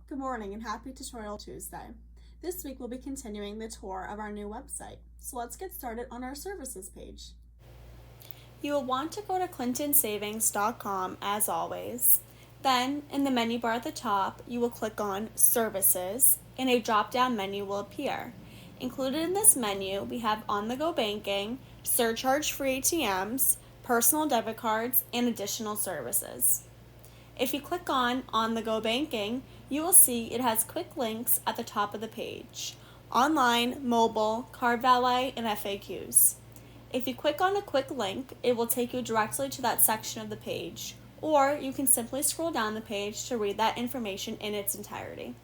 Good morning and happy Tutorial Tuesday. This week we'll be continuing the tour of our new website. So let's get started on our services page. You will want to go to clintonsavings.com as always. Then, in the menu bar at the top, you will click on Services and a drop-down menu will appear. Included in this menu, we have on-the-go banking, surcharge-free ATMs, personal debit cards, and additional services. If you click on the go banking, you will see it has quick links at the top of the page: online, mobile, card valet, and FAQs. If you click on a quick link, it will take you directly to that section of the page, or you can simply scroll down the page to read that information in its entirety.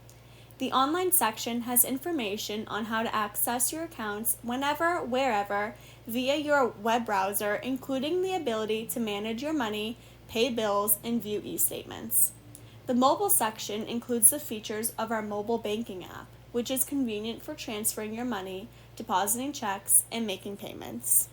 The online section has information on how to access your accounts whenever, wherever, via your web browser, including the ability to manage your money, pay bills, and view e-statements. The mobile section includes the features of our mobile banking app, which is convenient for transferring your money, depositing checks, and making payments.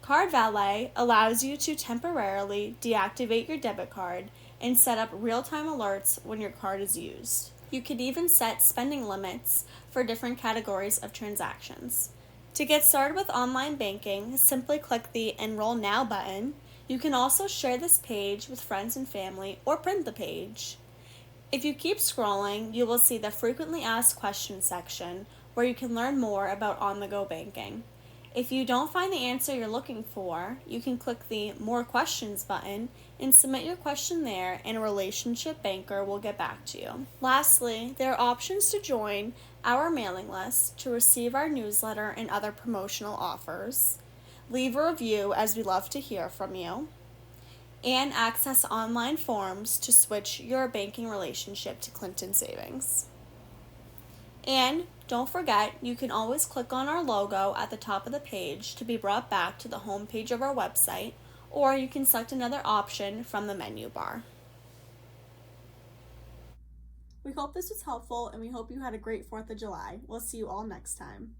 Card Valet allows you to temporarily deactivate your debit card and set up real-time alerts when your card is used. You can even set spending limits for different categories of transactions. To get started with online banking, simply click the Enroll Now button. You can also share this page with friends and family or print the page. If you keep scrolling, you will see the Frequently Asked Questions section where you can learn more about on-the-go banking. If you don't find the answer you're looking for, you can click the More Questions button and submit your question there, and a relationship banker will get back to you. Lastly, there are options to join our mailing list to receive our newsletter and other promotional offers, leave a review as we love to hear from you, and access online forms to switch your banking relationship to Clinton Savings. And don't forget, you can always click on our logo at the top of the page to be brought back to the home page of our website, or you can select another option from the menu bar. We hope this was helpful and we hope you had a great 4th of July. We'll see you all next time.